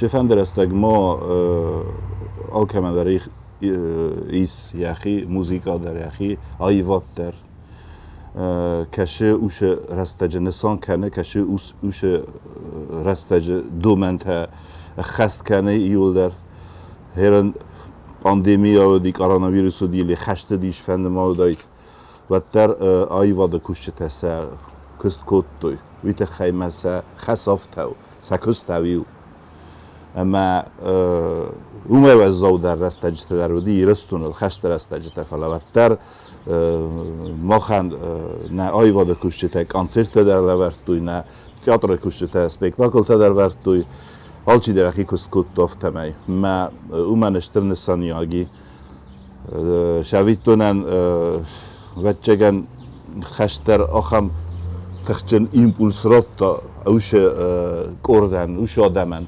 Ce fandrestag ma alkemenderig is yachi muzika der yachi ayvat der کشه اوش رستج نسان کنه کشه اوش رستج دومنت خست کنه ایول در هرن پاندمی و دی کرونا ویروس و دیلی خشت دیش فند ما دایت و در آیواد کشته تسر کست کود توی ویت خیمه سه خسافت او سکست اویو اما اومه و زاو در رستج تدر و دی رستون خشت رستج تفلا و در ما خند نه آیواد کشته تا کانسرت در لورد توی نه تئاتر کشته تا اسپکتاکل تا در ورد توی حالچی در اخی کست کود دافت می ما اومه نشتر نسانیاگی شوید دونن وچگن خشتر آخم تخچن ایمپولس رابطا اوش کردن اوش آدمن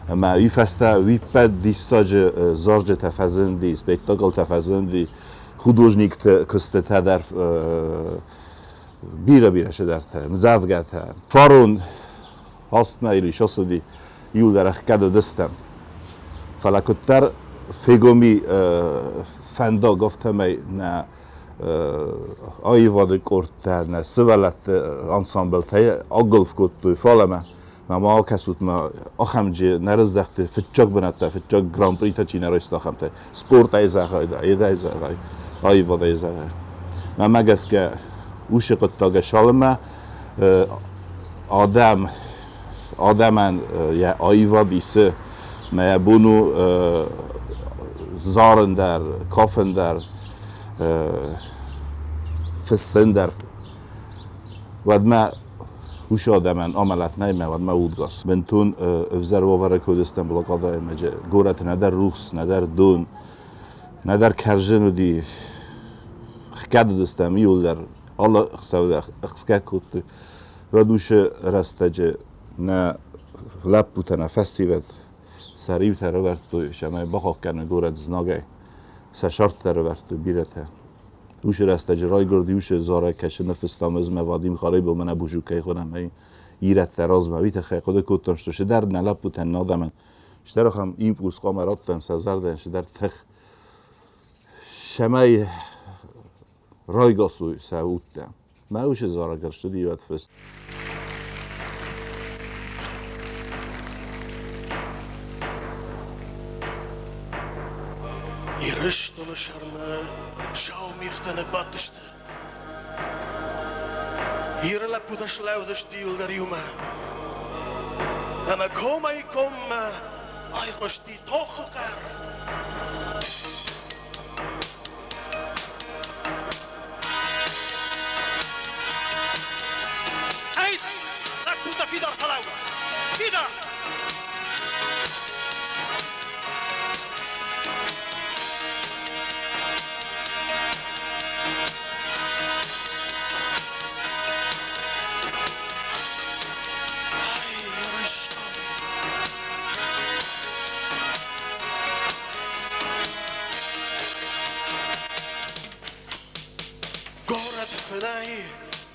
اما وی فسته وی پد دیستاج زارج تفزندی سپکتاکل تفزندی خودوژنیک کسته تا در بیره شده در مزافگه تا فارون هاست نایلی شاسدی یول در اخکد دستم فلکتر فیگومی فندا گفته می نه آیواد کرده نه سوالت انسامبل تای آگلف کرد توی فالمه ما کسوت ما آخمجی نرز دخته فتچاک بنده فتچاک گراند پری تا چی نرایست آخم تا سپورت ایزه آیواد ایزه ما مگس که اوش قطعه شالمه آدمن یا آیواد ایسه ما بونو زارن در کافن در فسن در ود ما وش آدمن عملت نیمه ود ما اودگاس بنتون افزر وافر کودستان بلاقاده مجه گورت ندر روخس ندر دون ندر کرجن و دی خکد دستم یول در الله خسود خسکک کود و دوش رستجه نه لب بوتن فسی ود سریع تر ورد توی شما بخواه کنه گورت زناگه سشارت تر ورد توی بیرته دوش رستج رای گردی دوش زاره کش نفستام از موادیم خاری با من بوجوکی خودم می ایرت تراز مویت خی خود کوتنش توشه در نلب بوتن نادمن شتر خم این پولس قامرات تن سزار دنش در تخ شمای رای گاسوی سعود دم ما وش زاره گرشته دیوت فست Irishton sharma shau michtene batishte Irla putas laudes diul der yuma Ana koma I komma ay rosti tochker Hey la puta fidar khalau fidar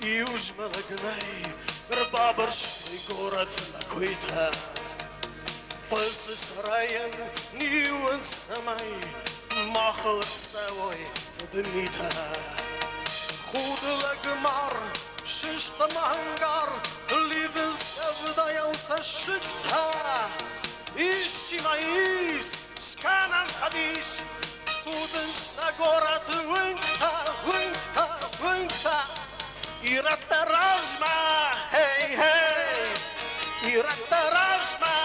يوجم لقناي ربابرش يقورت لكويتها قلس سرايا نيوان سماي ما خلق سوي فدميتها خود لقمار ششت مهنجار ليفن سفدا يوسا شكتها إيشتي مايس سكانا خديش سوزن شنقورت وينتا Irata rajma, hey hey. Irata rajma,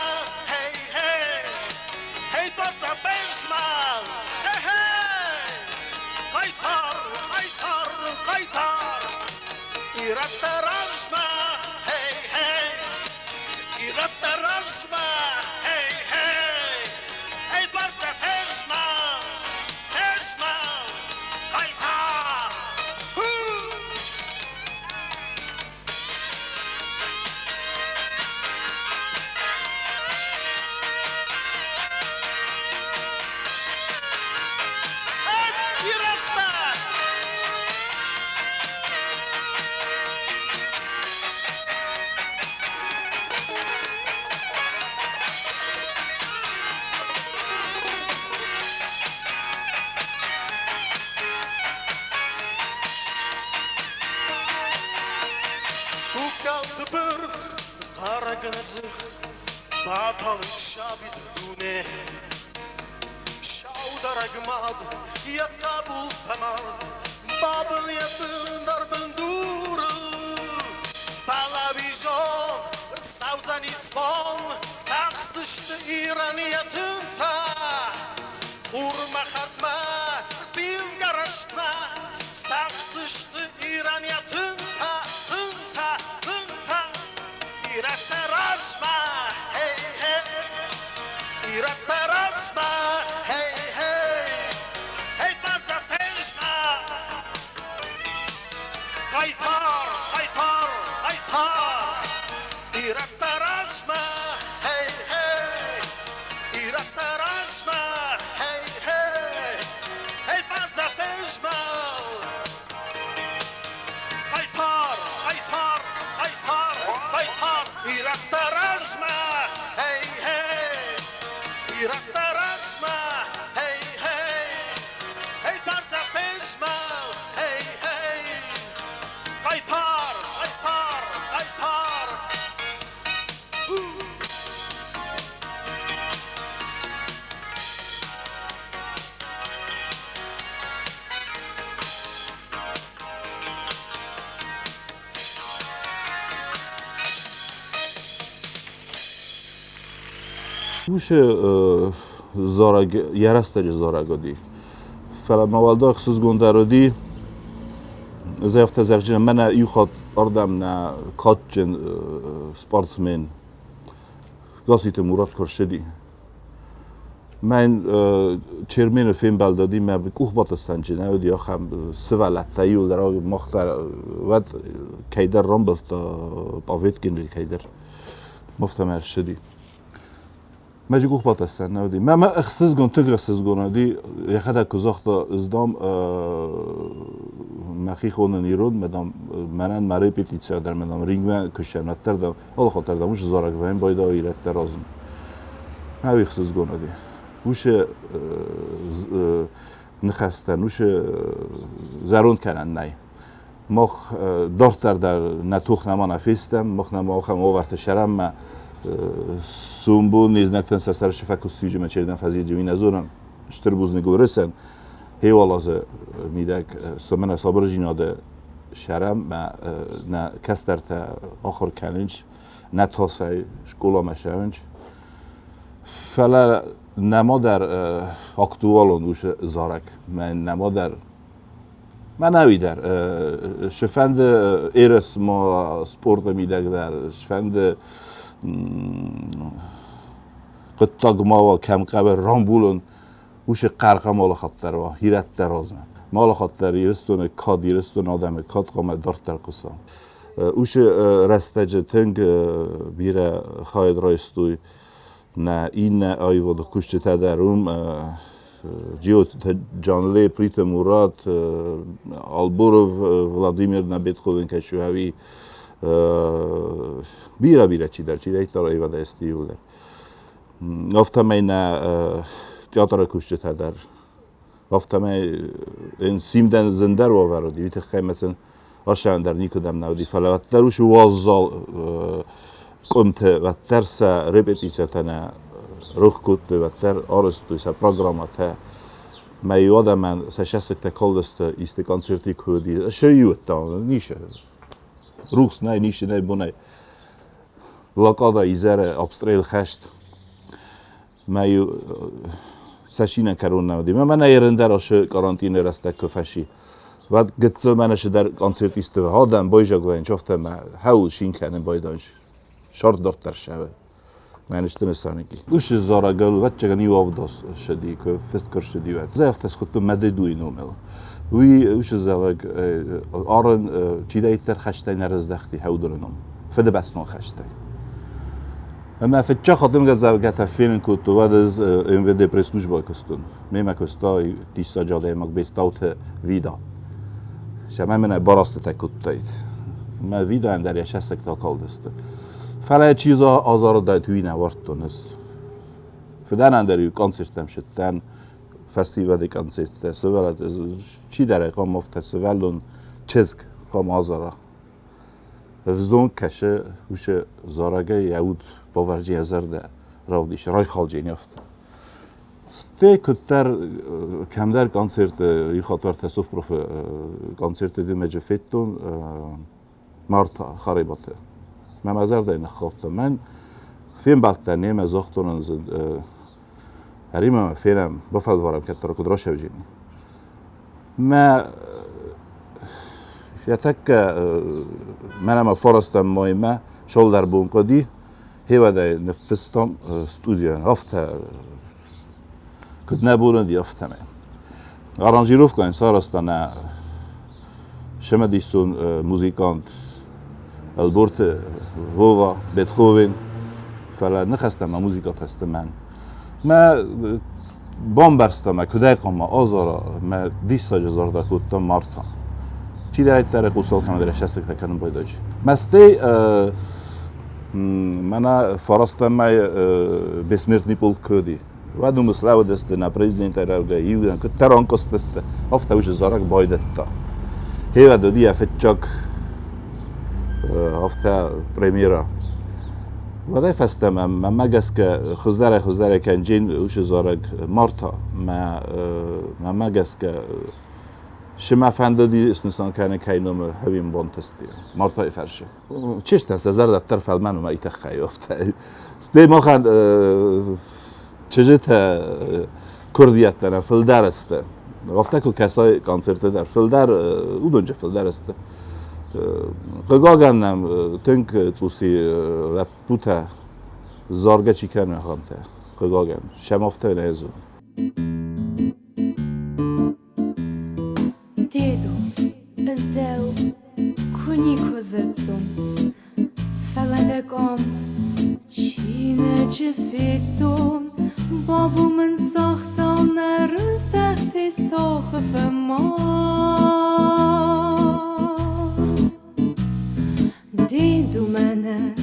hey hey. Hey patsa bejma, hey hey. Kaitar. Irata rajma, hey hey. Irata rajma, hey hey. Hey patsa bejma, kaitar. Saragınızık Batalık şabid dune Şaudaragmad Yakabul tamad Babın yatın darbın duru Falavijon Savzan İspan Taksıştı İraniyatın ta Kurma khatma Div garaşna Taksıştı İraniyatın ta Iratarashma, hey hey. Iratarashma, hey hey. Hey Marzafeshma. Qaytar, qaytar, qaytar. Iratarashma, hey hey. Iratarashma, hey hey. Hey Marzafeshma. Qaytar, qaytar, qaytar, qaytar. Iratarashma, hey hey. Iratarashma, hey hey. Hey Marzafeshma, hey hey. Qaytar, qaytar, qaytar. وش زارگ یرستج زارگودی فلا موالدا خصوص گندرودی زیفت زرجن من یخواد اردم نه کاتجن سپورتسمن گاسیت مراد کرشدی من چرمین فیلم بلدادی من بکوه بات استنجی نه ودی آخم سوالت تایول در آگ مختار ود کیدر رامبلت باویت گنری کیدر مفتم ارشدی ماجي كوخ باتستن نودي ما اخسس جون تغرسس جون دي يخدا كزاخت ازدام مخي خون نيرود مدام منن مري بيتيتسا در مدام رينگ ما كشمنتر دام الله خاطر داموش زارك وين بايدا ايرت درازم ما اخسس جون دي وش نخستن وش زارون كانن ناي مخ دورتر در نتوخ نما نفيستم مخ نما خم اوورت شرم ما سومبو نیز نکتن سرش فکر سیج مچردن فضیل جوین ازورم شتر بوز نگورسن هی والاز میدک سمن صبر جیناده شرم ما نه کستر تا آخر کننج نه تاسای شکولا مشاونج فلا نما در اکتوالون دوش زارک من نما در من نوی در شفند ایرس ما سپورت میدک در شفند قطاق ما و کم قبل رامبولون وش قرقه مال خاطر و هیرت درازم مال خاطر یرستون کاد یرستون آدم کاد قامت دارت در قصام وش رستج تنگ بیره خواهد رایستوی نه این نه آیو دو کشت تدروم جیوت جانلی پریت مراد آلبورو ولادیمیر نبیتخوین کشوهوی بیره چی در ایتار ایواد استیول در گفتم این تئاتر کشته در گفتم این سیمدن زنده رو آوردی وقتی خیلی مثلا آشان در نیکودم نودی فلات دروش وازال کمت و ترس رپتیسیتنا روح کت و تر آرستوی س پروگرامات ما یادم من سشست تکالست ایست کنسرتی کودی شیوت دان نیشه روحس نه نیشه نه بونه لاکادا ایزره ابستریل خشت ما یو سشینه کرون نودی من ایرنده راش کارانتینه رسته کفشی و گتسل منش در کنسرتیست و هادم بایجا گوین چفته ما هول شین کنن بایدانش شارت دارت در شبه منش تنستانه کی وش زارگل و چه نیو آفداس شدی که فست کر شدی و زفت از خودت مده دوی نومل وی وش زارگ آرن چیده ایتر خشته نرزدختی هودرنم فده بس نو خشته اما فچه خاطرم که زوجت فیلم کت و از MVD پرسنوش با کستون می‌م کستای دیستا جاده ماک بیستاوت ویدا شما من باراست تکوت تایید ما ویدا هم در یه شست تا کالدسته فعلا چیزا آزار داد توی نوارد تونس فدان اندری کنسرتم شدن فستیوالی کنسرت سوالات چی در اقام مفت سوالون چزک کام آزارا زون کشه وش زارگه یهود باورجی هزارده راودیش رای خالجی نیافت. سته کتر کمدر کنسرت خاطر تصوف پروف کنسرت دی مجفتون مارتا خریباته. من مزرده نخوابته. من فیلم بعد نیم زاختون زد هریم فیلم بفعل وارم که ترا کدراش اوجینی. ما یتک منم فارستم مایمه شال در بونقدی هیوده نفستم استودیو هفته کد نبودن دی هفته می. آرانجیروف کن سارستانه شما دیستون موزیکانت البرت هوا بتخوون فعلا نخستم موزیکات هستم من. ما بام برستم کدای قم آزارا ما 20 سال زارده کودم مارتا. چی در ایتر قصال کنم درش هست که کنم بایداج. مستی من فارستم مای بسمرت نیپول کودی. و دو مسلو دست نه پرزیدنت را یودن که تران کست افته وش زارک بایدت تا. هیو دادی افچاک افته پریمیرا. و دای فستم من مگس که خزدره کنجین وش زارک مارتا من مگس که شما فندادی استنسان کنه کینوم هویم بانتستی مارتا فرشه. چیش تنس زرد طرف المن و ما ایتخایی افته. ستی ما خند چجت کردیت داره فلدر است. گفته که کسای کنسرت در فلدر اونجا فلدر است. قاگانم تنک توسی لپوتا زارگه چی کنه خامته. قاگان شمافته نیزو. دیدو از دل کنی کوزتون فلندگام چینه چفیتون بابو من ساختم نرز تحت استاخف ما دیدو منن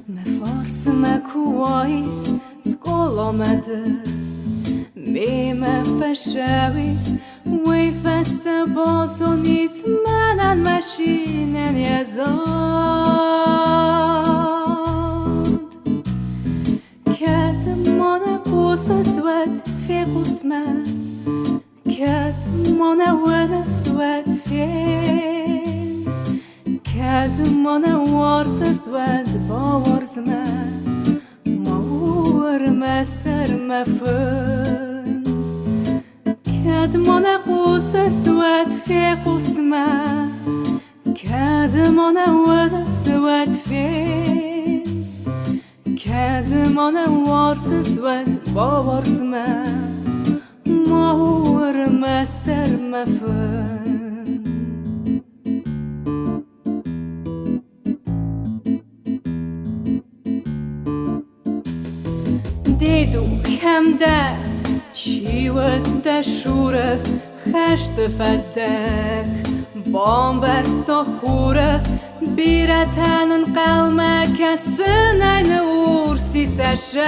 مفارس مکوایس سکولا مده میمه فشویس وی فست بازو نیست منن مشینن یزاد کتمان قوسوت فی قسمت کتمان ونسوت فی کتمان وارسوت باورزمت مور مستر مفن کتمان قوسوت فی قسمت کتمان ونسوت فی کدمان وارسوت باورزمت مور مستر مفن دیدو کم ده چیوت دشوره خشت فزدک بام برستا خوره بیرتن قلمه کسن این ورسی سشست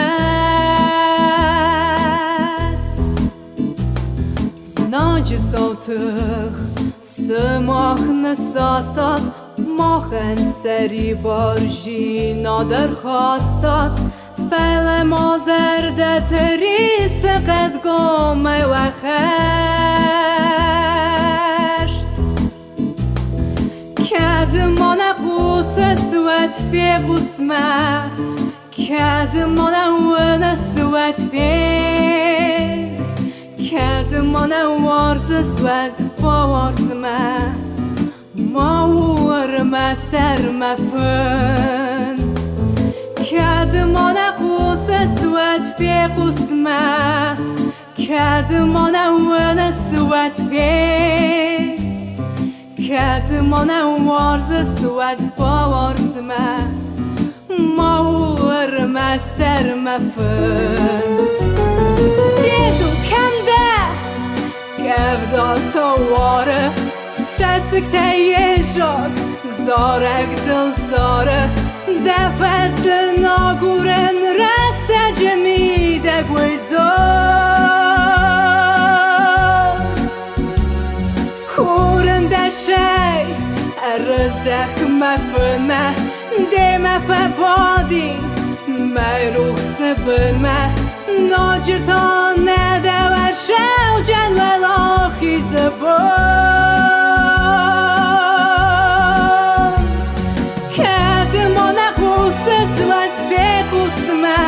زناج صوتخ سماخ نساستاد ماخن سری بارجی نادر خواستاد فعل مازرده تری سقد گامه و خشت کدمان قوسوت فی قسمه کدمان ونسوت فی کدمان وارسوت باورزمه مور مستر مفن کدمان قوسوت فی قسمه کدمان ونسوت فی کدمان وارسوت باورزمه مور مستر مفن دیدو کم ده گفدال تو واره شسک تیشاد زارک دل زاره دفت ناگورن رست جمیده گویزار کورن دشی ارز دخ مفنه podin Mej ruh se bën me Në gjithon edhe vërsheu gjenë velohi se bën Këtë mona kusës vët vekus me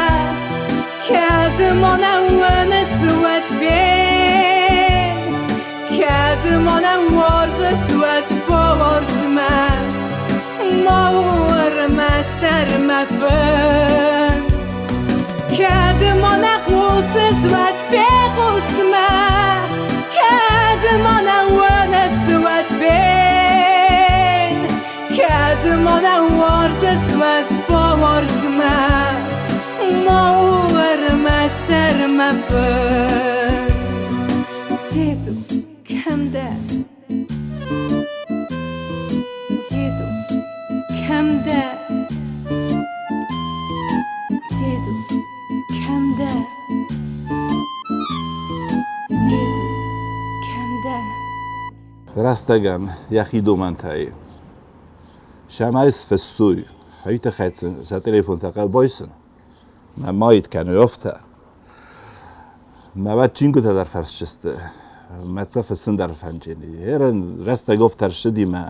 Këtë mona uënës vët vjen Këtë mona uorzës vët povorës me Ma uër me ster me fën Këtë mona kusës vët vekus me Këtë mona uënës vët vjen Këtë mona uorzës vët povorës me Ma uër me ster me fën Djedu, këmde Djedu, këmde Djedu, këmde Djedu, këmde رستگن یخی دو منطقه شمایس فسوی هایت خیتسن سا تلفون تقل بایسن ما مایت کنو یفته ما بعد چینگو تا در فرس چسته ما تصف سن در فنجینی هرن رستگ افتر شدی ما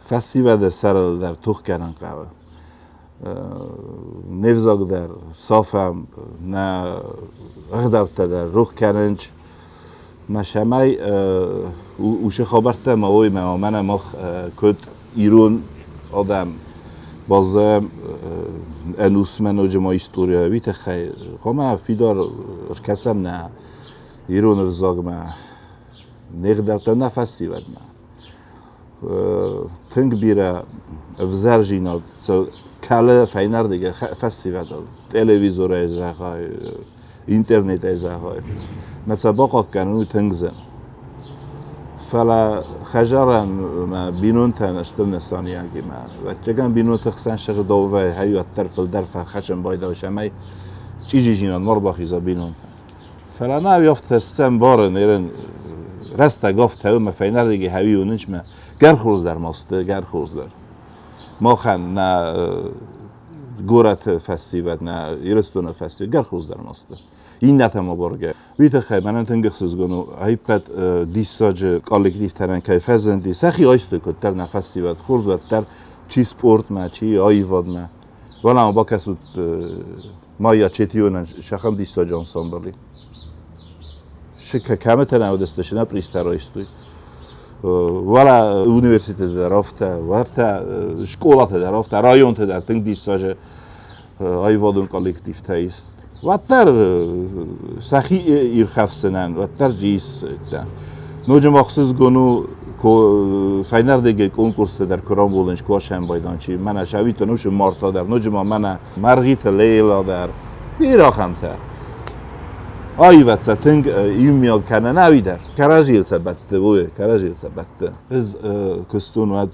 فسی و در سر در توخ کنن قوه نفزاق در صافم نه اغدابت در روخ کننج ما شمای اوشه خبرته ما وی ما من مخ کد ایران آدم بازم انوس من و جماعی استوریا ویت خیر خما فیدار کسم نه ایران وزاق ما نقدرت نفسی ود ما تنگ بیره وزرجینا کاله فینر دیگه فسی ود تلویزور ازهای اینترنت ازهای مثلا باقا کنو تنگزم فلا خجرن ما بینون تنشتم نسانی اگه ما و چگم بینون تخسن شغل دووه هیو الطرف الدرف خشم بایده و شمای چیجی جینان مربا خیزا بینون فلا نه یافت استم بارن ایرن رسته گفت هیو ما فینر دیگه هیو ننش ما گر خوز در ماسته گر خوز در ما خن نه گورت فسی و نه ایرستون فسی گر خوز در ماسته این نتما برگه ویت خیلی من تنگخسز گنو هیپت دیساج کالکتیف ترن که فزندی سخی آیسته کد تر نفسی ود خورز ود تر چی سپورت ما چی آیواد ما ولی با کسود ما یا چتیونن شخم دیساج انسامبلی شکه کمه تر نو دستشنه پریستر آیستوی ولی اونیورسیته در رفته ورته شکولات در رفته رایون در تنگ دیساج آیوادون کالکتیف تایست واتر سخی ایرخف سنن واتر جیس تن نوج مخصوص گونو فاینر دیگه کنکورس در کرام بولنش کوشم بایدان چی من شویت نوش مارتا در نوج ما من مرغیت لیلا در بیراخم تر آیوت ستنگ ایمیا کنه نوی در کراجیل سبته بوی کراجیل سبته از کستون ود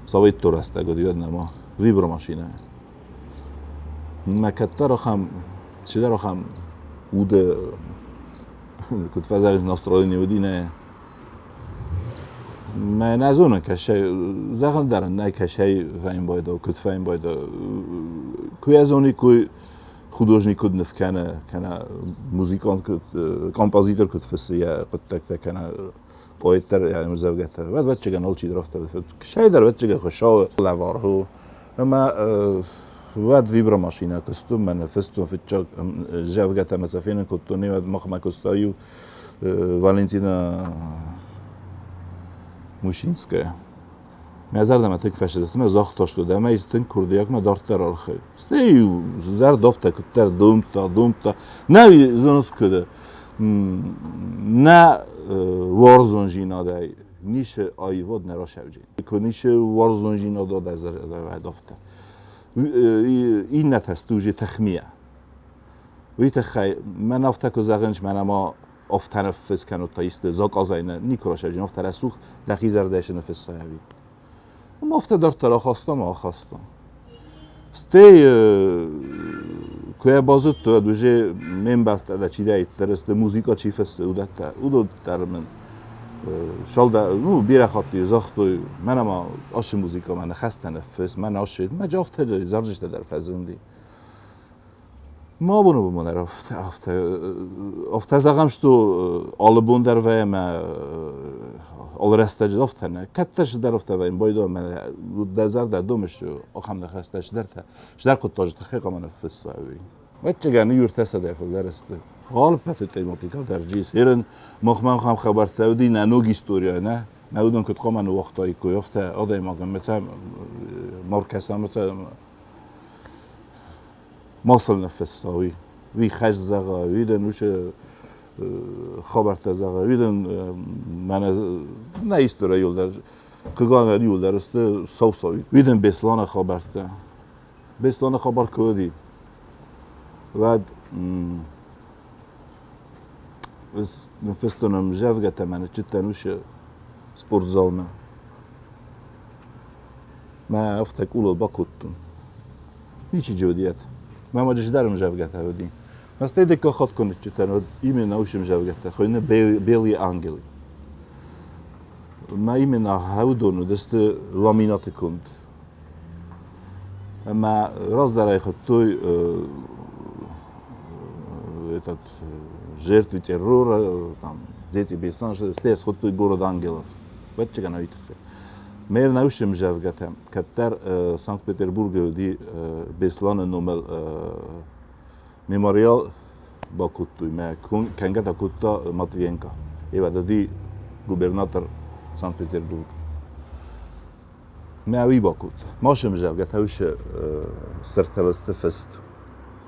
سویت تو رسته گدیاد نما ویبرو ماشینه مکتر خم چه خم بود کد فزرش ناسترالینی ودی نه من نزونه کشه زخم دارن نه کشه فاین باید کد فاین باید کوی از اونی کوی خودوجنی کد نفکنه کنه موزیکان کد کامپوزیتور کد فسیه کد تک کنه پایتر یعنی مزوجته بعد چه کنال چی درافته کشه در بعد چه خوشاو لواره اما واد ویبرو ماشینا کستم من فستم فیچا جوگت مسافین کتونی واد مخم کستایو والنتینا موشینسکه میذارم دم تک فشدستم از آختاش تو دم ایستن کردیاک ما دارت در آرخه استیو زر دافت کتر دوم تا نه زنوس کده نه وارزون جینا دای نیش آیواد نراشوجی کنیش وارزون جینا داد از دافته این نتستوجی تخمیه ویت خی من افتک و زغنج من اما افتنفس کنو تایست زاک آزاینه نیکراشه جن افتر سوخ دقی زردش نفس سایوی اما افته دار ترا خواستم آخواستم ستی که بازد تو دوجه من بلت دا چی دایت درست موزیکا چی فست او داد در من شالده نو بیره خاطی زاختوی من اما آش موزیکا من خسته نفس من آشید ما جافت تجاری زرجش در فزوندی ما bunu بمونه افته زغم شتو آل بوندر و ما آل رستج افته نه کتش در افته و این باید من دزار در دومش آخام نخستش در تا شدر خود تاج تخیق من نفس سوی و چه گنی یورت صدف درست حال پتو تیماتیکا در جیس هرن مخمن خام خبر تودی ننوگ استوریا نه نودون که تقام من وقتایی کوی افته آدم ما کم مثلا مرکز مثلا ماصل نفس سوی وی خش زغا وی دنوش خبر تزغا وی دن من نه استوریا یول در قگان یول در است سوی وی دن بسلان خبر تا بسلان خبر کودی و نفستونم جوگت من چه تنوش سپورت زالنا ما افتك اول باكوتون نيچي جوديات ما ماجش دارم جوگت هودي بس تيدك خاط كنت چه تنو ايمن اوشم جوگت خوينه بيلي انجل ما ايمن هودونو دست لامينات كنت اما راز دارای خطوی этот жертвы террора, там, дети бесланши, стес хотуй город ангелов. Вот чего на витахе. Мэр наушим жавгата, каттар Санкт-Петербурга ди беслана номер мемориал бакуттуй, ме кенгата кутта Матвиенко. Ева ди губернатор Санкт-Петербург. Ме ави бакут. Машим жавгата уше сертелесте фест.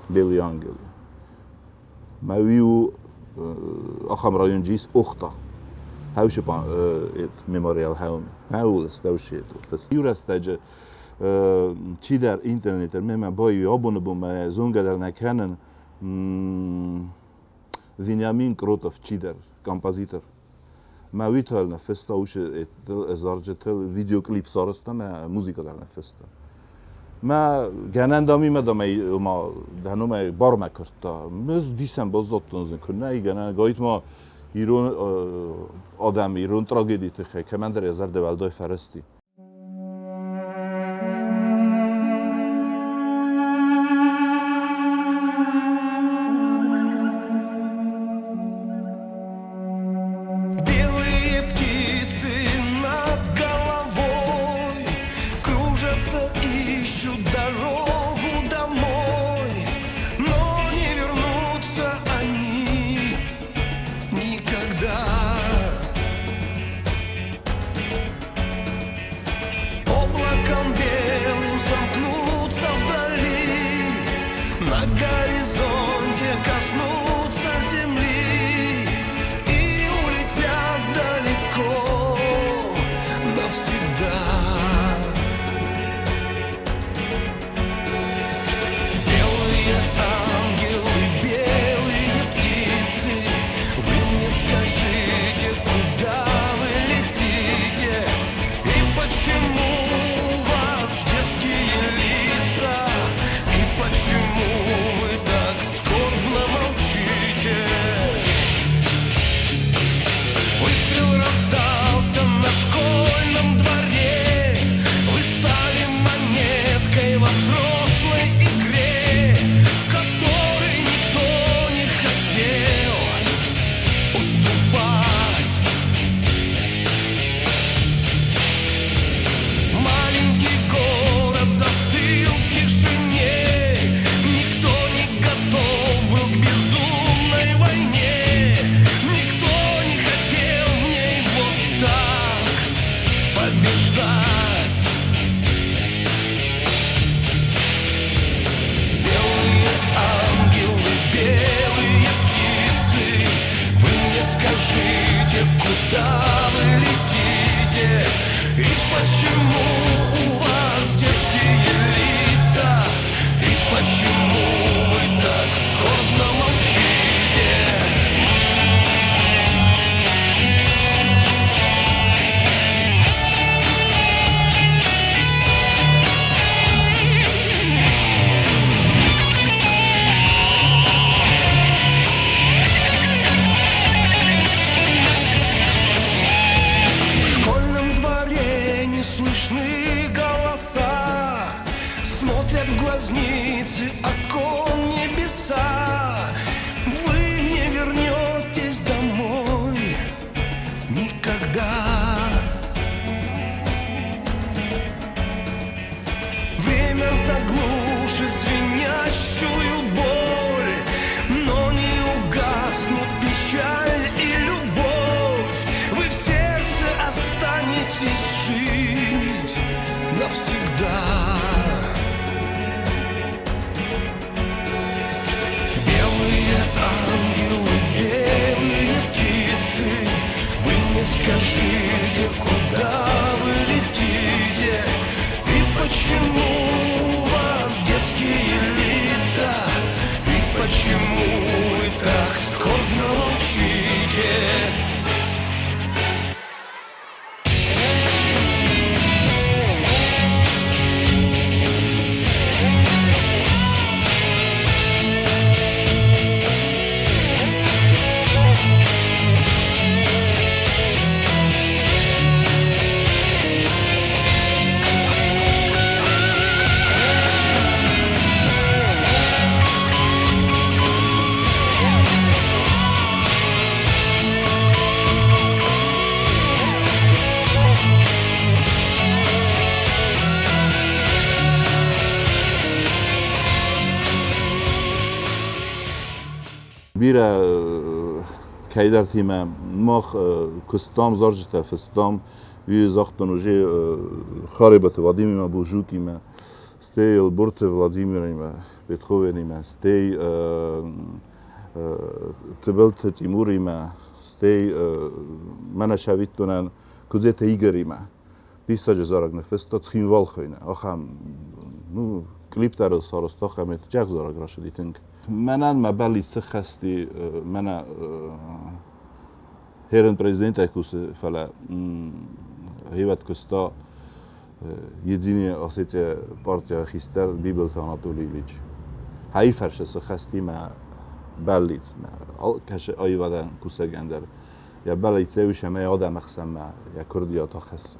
Бели ангел. ماويو أخم رايون جيس أختا هاوش با ميموريال هاوم هاول استوشيت فس يورا استاج چی در اینترنت مم بای آبون بوم زونگ در نکنن وینیامین کروتوف چی در کامپوزیتور ماویتال نفستا وش ازارجتل ویدیو کلیپ سارستا ما موزیکا در نفستا ما گنندامی مدام ما دهنوم بار مکرد مز دیسم باز زاتون زنکن نه گنن گایت ما ایران آدم ایران تراژدی تخه که من در ازار دولدای فرستی светят глазницы окон небеса. Вы не вернетесь домой никогда. Время заглушит звенящую боль, но не угаснут печаль и любовь. Вы в сердце останетесь жить навсегда. Белые ангелы, белые птицы, вы мне скажите, куда вы летите? И почему у вас детские лица? И почему вы так скорбно молчите? Bira kejder time mach kustam zarjta festam vi zachtonoje kharibet vadim ma bujuki ma stay burte Vladimir ma Beethoven ma stay tbelt Timur ma stay mana shavitonan kuzete Igor ma Pisaje zarag na festa tschin valkhina akham nu kliptar sarostokham et jag zarag rashiditink منان مبالي سخستي منا هيرن بريزيدنت اكوس فلا هيوات كستا يديني اسيت بارتيا خيستر بيبل تاناتولي ليج هاي فرش سخستي ما باليت ما كاش ايوادن كوسگندر يا باليت سويش ما آدم خصم يا كرديا تخص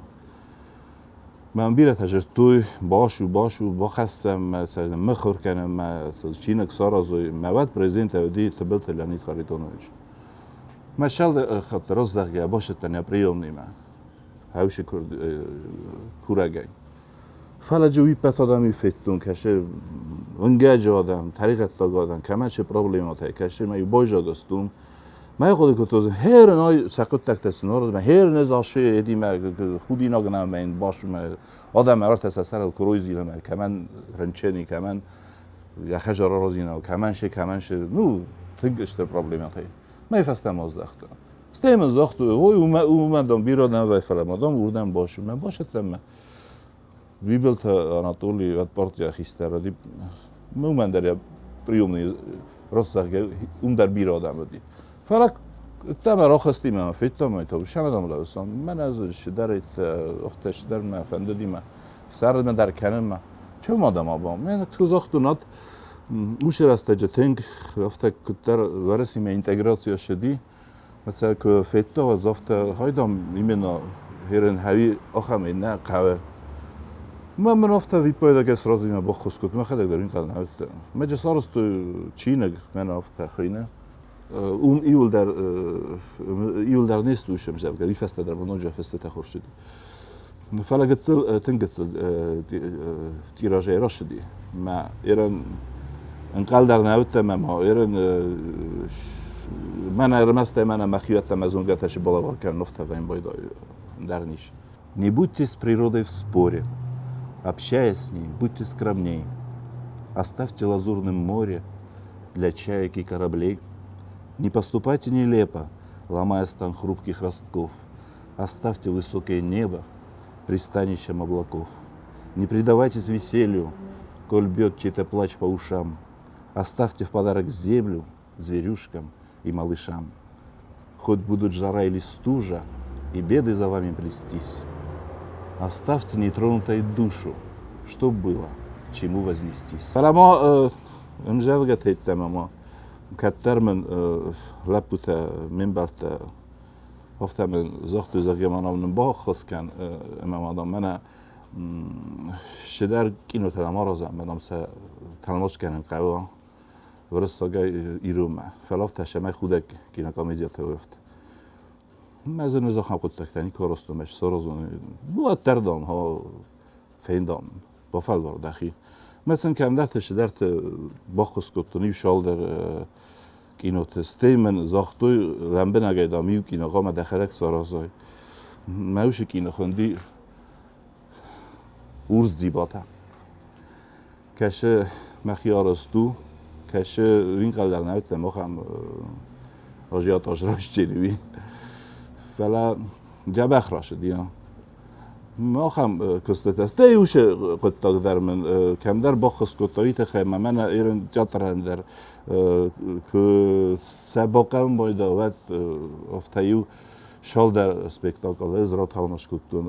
من بیره تجربه باشو با خستم مثلا مخور کنم مثلا چینک سارازوی مواد پرزیدنت اودی تبلت لانیت خاریتونویچ ماشال خاطر رزقه باشه تنیا پریوم نیمه هاوش کرد کورگای فعلا جوی پتادمی فتون کشه ونگاج آدم طریقت دادن کمش پروبلماتی کشه می باجا دستم ما خودی که توز هر نای سقط تکتس نورز من هر نزاشه ادیم خودی نگنام من باشم آدم مرات اساسا کرویزی لام کمان رنچنی کمان یا خجر رازینا کمان شه نو تنگشتر پروبلماتی ما یفستم از داخت استیم از داخت اومدم بیرادم و فرمادم وردم باشم من باشتم بیبلت آناتولی و پارتیا خیستر دی مومن دریا پریومی راسته در بیرادم بودی فرق تام راخستی من فیتم می تو شمدم لوسان من ازش درت افتش در من فندی من سر من در کنم من چه مادم آبام من تو زاختونات موش راست جتنگ افت کتر ورسی من اینتگراسیا شدی مثلا که فیتا و زافت هایدام ایمنا هرن هوی آخم نه قهوه من افت وی پایدا که سرازی من بخوس کت من خیلی داریم کار نهایت من جسارست چینگ من افت خینه ایول در نیست دوشم جاب که ریفست در منوجه فست تخور شدی فعلا قتل تنقتل تیراژه راشدی ما ایران انقل در نهایت ما ایران من ارمست من مخیوت мазунгаташ балавар кан нофта вайн бойда дарниш. Не будьте с природой в споре, общаясь с ней, будьте скромней. Оставьте лазурным море для чаек и кораблей. Не поступайте нелепо, ломая стан хрупких ростков. Оставьте высокое небо пристанищем облаков. Не предавайтесь веселью, коль бьет чей-то плач по ушам. Оставьте в подарок землю зверюшкам и малышам. Хоть будут жара или стужа, и беды за вами плестись. Оставьте нетронутой душу, что было, чему вознестись. Парамо, мжавгат хейтамамо, каттермен лапута минбарта, офтамен зохту загеманавнен бахоскан, эмамадам мена شدر کینو تنما رازم به نام تنماش کنن قوا ورس ساگای ایرومه فلاف تشمه خودک کینا کامیزیا توفت مزن نزاخم خود تکتنی کارستمش سرازون بود دردام ها فیندام با فل دار دخی مثلا کم در تشدرت باخس کتونی شال در کینو تستی من زاختوی لنبه نگیدامی و کینا قام دخلک سرازای موش کینا خوندی ورز زیباته کشه مخیارستو کشه این قدر نویت مخم آجیات آجراش جنوی فلا جبخ راشه دیا مخم کستت است دیوش قطاق در من کم در باخس کتایی تخیمه من ایران جاترن در که سباقم باید آود افتایو شال در سپیکتاکل ازرا تاونش کتون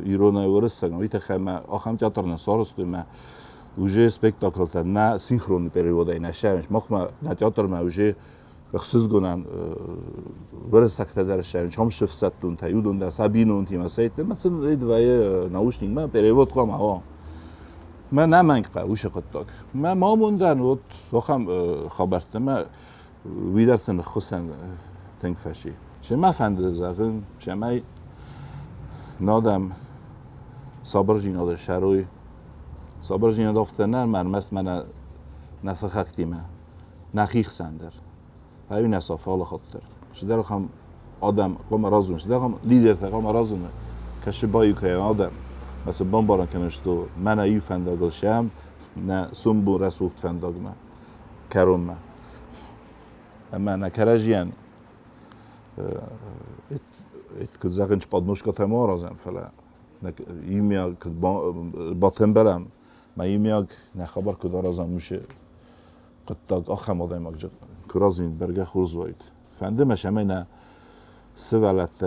ایران ورستن ویت خیمه آخم جاترن سارستومه وجه سپیکتاکل تا نه سینخرون پریوده نشهمش مخم نه جاترن وجه بخصوص گونن ورستکت در شهرش هم شفستون تایودون در سبینون تیم سایت مثلا ریدوای ناوشنینگ من پریود قام ها من نمنگ قوش قطاک من ما موندن و آخم خبرت من ویدرسن خسن تنگ فشی شما فنده زاغن شما نادم صبر جینا در شروی صبر جینا دافتنر من مست من نسخ کتیمه نخیخ سندر هاي نصف الله خاطر شدار خم آدم قام رازون شدار خم لیدر قام رازونه کش بایی که آدم مثلا بمباران کنش تو من ایو فنداگل شم نه سنبو رسوخت فنداگ من کرم من اما نکرجیان ات کد زاغنش پادنوش کت ما رازم فلا ایمیاگ کد باتن برم ما ایمیاگ نخبر کد رازم میشه قطعا آخم آدم اگه کرازین برگه خورز باید فنده مشمه نه سوالت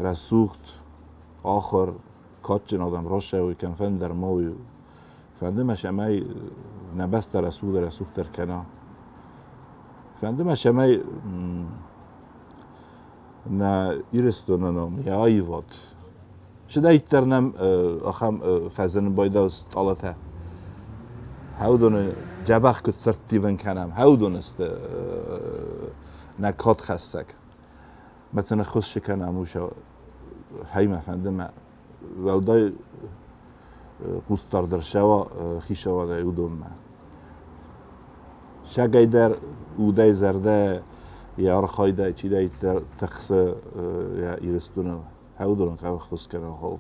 رسوخت آخر کاتچن آدم راشه و کم فند در ماوی فنده مشمه نبست رسوخت در کنا فنده مشمه نه ایرستونانم یا ایواد شده ایترنم آخم فزن باید استالته هودونه جبخ کت سرتیون کنم هودون است نکات خستک مثلا خوش کنم وشا هی مفندم ولدای قوستار در شوا خیشوا دای اودون ما شگای در اودای زرده یا رخای دای چی دای تخص یا ایرستونه هودون که خوش کنم حال